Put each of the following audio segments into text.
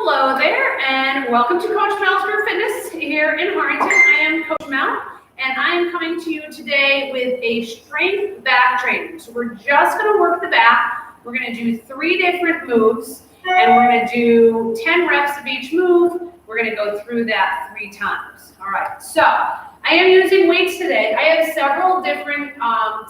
Hello there, and welcome to Coach Mel's Group Fitness here in Harrington. I am Coach Mel, and I am coming to you today with a strength back training. So we're just going to work the back. We're going to do 3 different moves, and we're going to do 10 reps of each move. We're going to go through that 3 times. All right, so I am using weights today. I have several different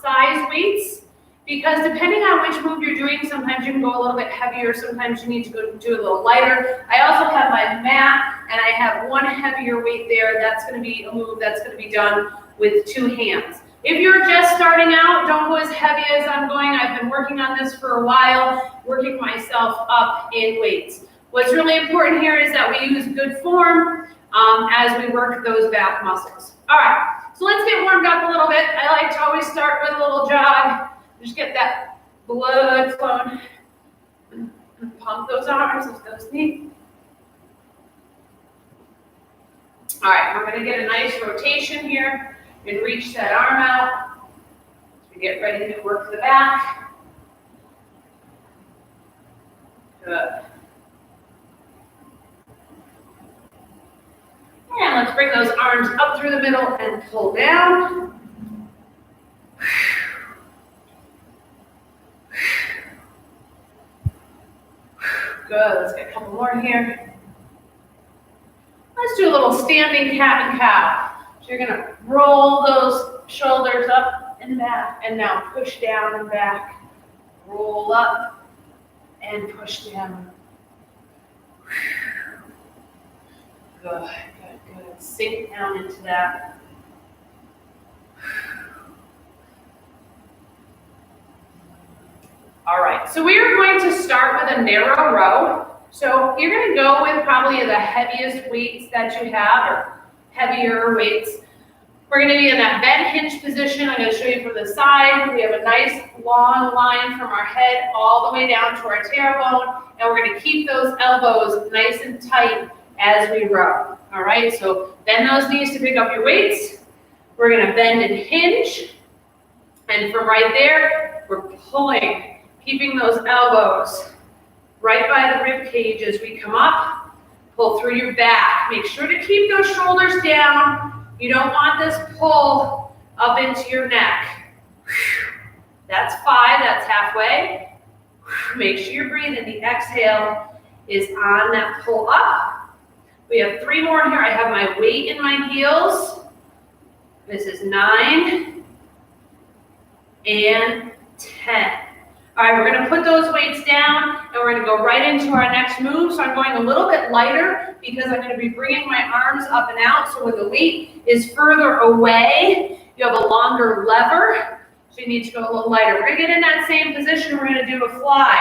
size weights, because depending on which move you're doing, sometimes you can go a little bit heavier, sometimes you need to go do a little lighter. I also have my mat, and I have one heavier weight there. That's going to be a move that's going to be done with 2 hands. If you're just starting out, don't go as heavy as I'm going. I've been working on this for a while, working myself up in weights. What's really important here is that we use good form as we work those back muscles. All right, so let's get warmed up a little bit. I like to always start with a little jog. Just get that blood flowing and pump those arms, lift those knees. All right, we're going to get a nice rotation here and reach that arm out as we get ready to work the back. Good. And let's bring those arms up through the middle and pull down. Good, let's get a couple more here. Let's do a little standing cat and cow. So you're gonna roll those shoulders up and back, and now push down and back. Roll up and push down. Good, good, good. Sink down into that. All right, so we are going to start with a narrow row. So you're going to go with probably the heaviest weights that you have, or heavier weights. We're going to be in that bent hinge position. I'm going to show you from the side. We have a nice long line from our head all the way down to our tailbone, and we're going to keep those elbows nice and tight as we row. All right, so bend those knees to pick up your weights. We're going to bend and hinge, and from right there, we're pulling. Keeping those elbows right by the rib cage as we come up. Pull through your back. Make sure to keep those shoulders down. You don't want this pull up into your neck. That's 5, that's halfway. Make sure you're breathing. The exhale is on that pull up. We have 3 more here. I have my weight in my heels. This is 9 and 10. All right, we're going to put those weights down, and we're going to go right into our next move. So I'm going a little bit lighter because I'm going to be bringing my arms up and out. So when the weight is further away, you have a longer lever. So you need to go a little lighter. We're going to get in that same position. We're going to do a fly.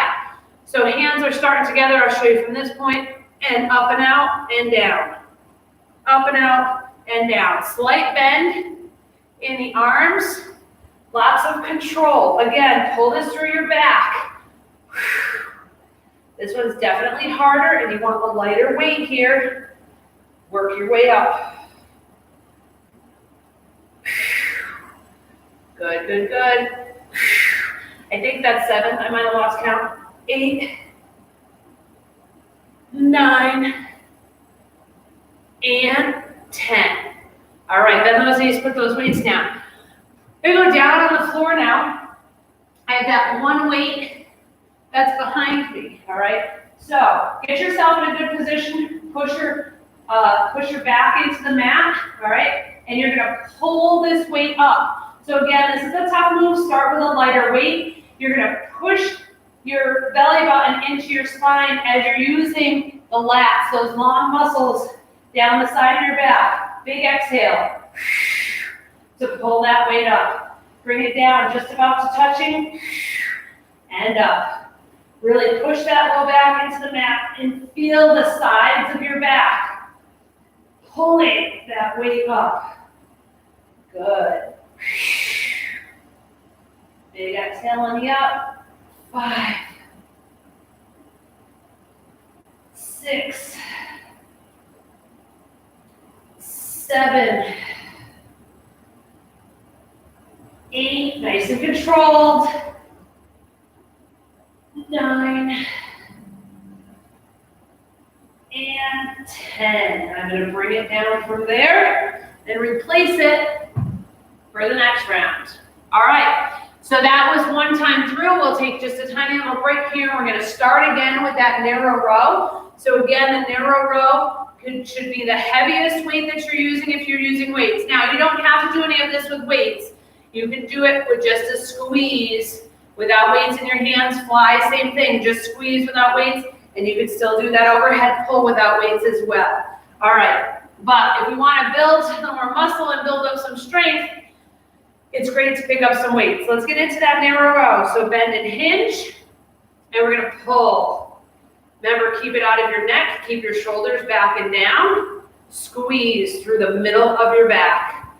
So hands are starting together. I'll show you from this point, and up and out and down. Up and out and down. Slight bend in the arms. Lots of control. Again, pull this through your back. This one's definitely harder, and you want a lighter weight here. Work your way up. Good, good, good. I think that's 7. I might have lost count. 8, 9, and 10. All right, bend those knees, put those weights down. We're going to go down on the floor now. I have that one weight that's behind me, all right? So get yourself in a good position. Push your back into the mat, all right? And you're going to pull this weight up. So again, this is a tough move. Start with a lighter weight. You're going to push your belly button into your spine as you're using the lats, those long muscles down the side of your back. Big exhale. To pull that weight up. Bring it down, just about to touching, and up. Really push that low back into the mat and feel the sides of your back. Pulling that weight up. Good. Big exhale on the up. 5, 6, 7, 8, nice and controlled. 9, 10. I'm going to bring it down from there and replace it for the next round. All right, so that was one time through. We'll take just a tiny little break here. We're going to start again with that narrow row. So again, the narrow row should be the heaviest weight that you're using if you're using weights. Now, you don't have to do any of this with weights. You can do it with just a squeeze without weights in your hands. Fly, same thing, just squeeze without weights, and you can still do that overhead pull without weights as well. All right, but if we want to build some more muscle and build up some strength, it's great to pick up some weights. Let's get into that narrow row. So bend and hinge, and we're going to pull. Remember, keep it out of your neck. Keep your shoulders back and down. Squeeze through the middle of your back.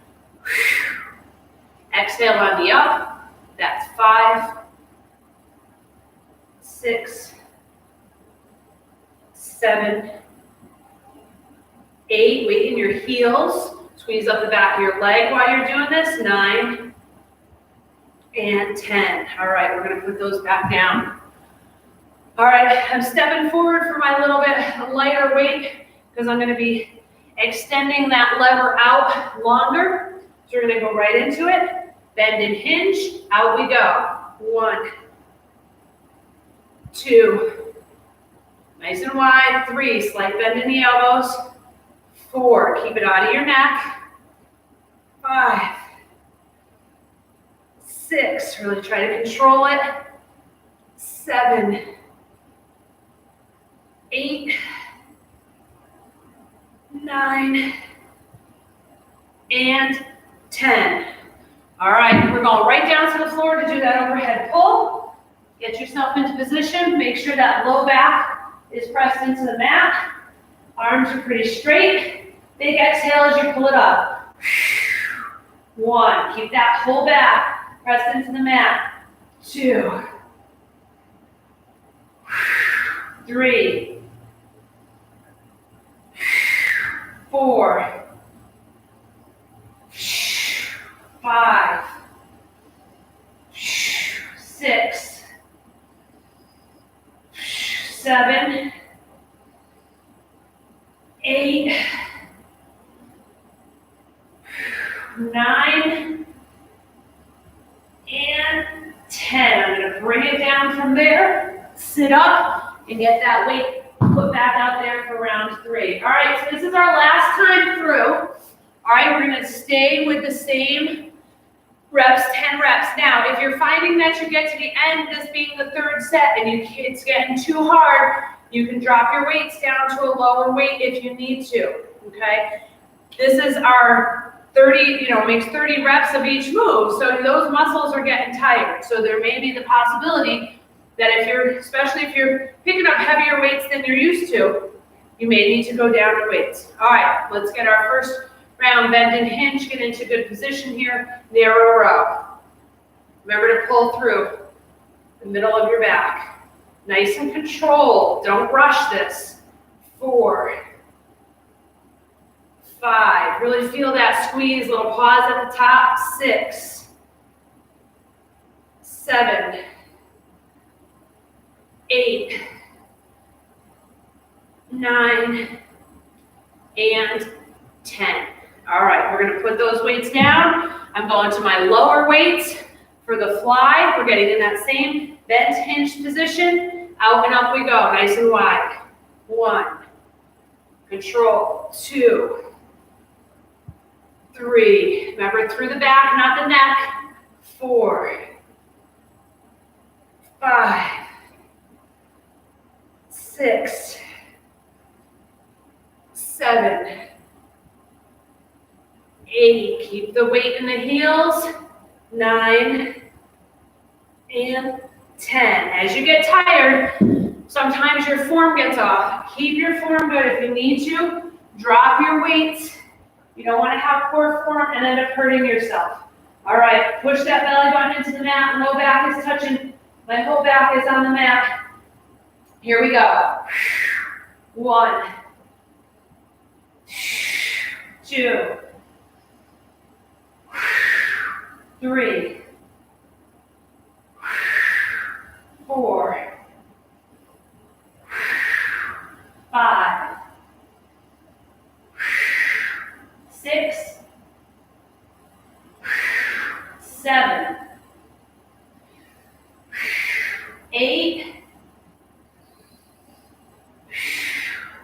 Exhale on the up. That's 5, 6, 7, 8. Weight in your heels. Squeeze up the back of your leg while you're doing this. 9 and 10. All right, we're going to put those back down. All right, I'm stepping forward for my little bit lighter weight because I'm going to be extending that lever out longer. So we're going to go right into it. Bend and hinge. Out we go. 1, 2. Nice and wide. 3. Slight bend in the elbows. 4. Keep it out of your neck. 5, 6. Really try to control it. 7, 8, 9, and 10. All right, we're going right down to the floor to do that overhead pull. Get yourself into position. Make sure that low back is pressed into the mat. Arms are pretty straight. Big exhale as you pull it up. 1, keep that whole back pressed into the mat. 2, 3, 4, 5, 6, 7, 8, 9, and 10. I'm going to bring it down from there, sit up, and get that weight put back out there for round 3. All right, so this is our last time through. All right, we're going to stay with the same reps, 10 reps. Now, if you're finding that you get to the end, this being the 3rd set, and it's getting too hard, you can drop your weights down to a lower weight if you need to, okay? This is our 30, makes 30 reps of each move, so those muscles are getting tired. So there may be the possibility that especially if you're picking up heavier weights than you're used to, you may need to go down in weights. All right, let's get our first round. Bend and hinge, get into good position here. Narrow row. Remember to pull through the middle of your back. Nice and controlled. Don't rush this. 4, 5. Really feel that squeeze. Little pause at the top. 6, 7, 8, 9, and 10. All right, we're going to put those weights down. I'm going to my lower weights for the fly. We're getting in that same bent hinge position. Out and up we go, nice and wide. 1, control. 2, 3. Remember, through the back, not the neck. 4, 5, 6, 7, 8. Keep the weight in the heels. 9 and 10. As you get tired, sometimes your form gets off. Keep your form good. If you need to, drop your weights. You don't want to have poor form and end up hurting yourself. All right, push that belly button into the mat. Low back is touching. My whole back is on the mat. Here we go. 1, 2, 3, 4, 5,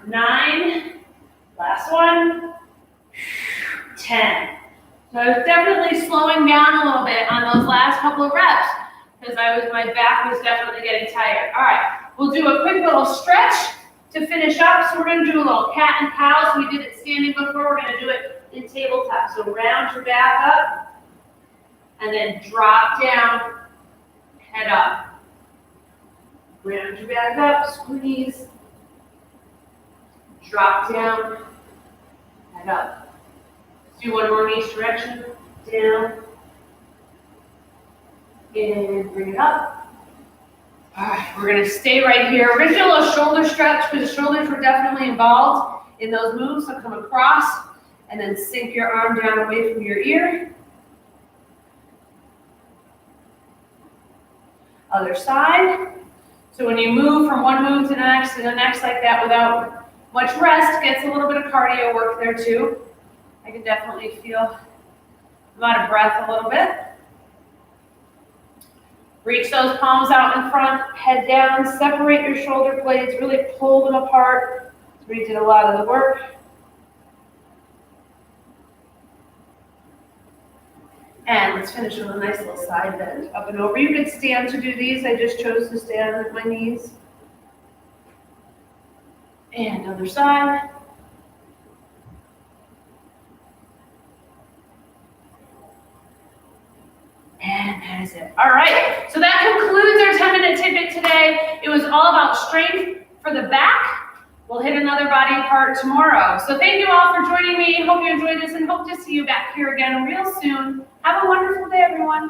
9, last one, 10. So I was definitely slowing down a little bit on those last couple of reps because my back was definitely getting tired. All right, we'll do a quick little stretch to finish up. So we're gonna do a little cat and cow. So we did it standing before, we're gonna do it in tabletop. So round your back up and then drop down, head up. Round your back up, squeeze, drop down, head up. Let's do one more in each direction, down, and bring it up. All right, we're gonna stay right here. We're gonna do a little shoulder stretch because the shoulders were definitely involved in those moves. So come across and then sink your arm down away from your ear. Other side. So when you move from one move to the next like that without much rest, gets a little bit of cardio work there too. I can definitely feel I'm out of breath a little bit. Reach those palms out in front, head down, separate your shoulder blades, really pull them apart. We did a lot of the work. And let's finish with a nice little side bend, up and over. You could stand to do these. I just chose to stand with my knees. And other side. And that is it. All right, so that concludes our 10-minute tidbit today. It was all about strength for the back. We'll hit another body part tomorrow. So thank you all for joining me. Hope you enjoyed this and hope to see you back here again real soon. Have a wonderful day, everyone.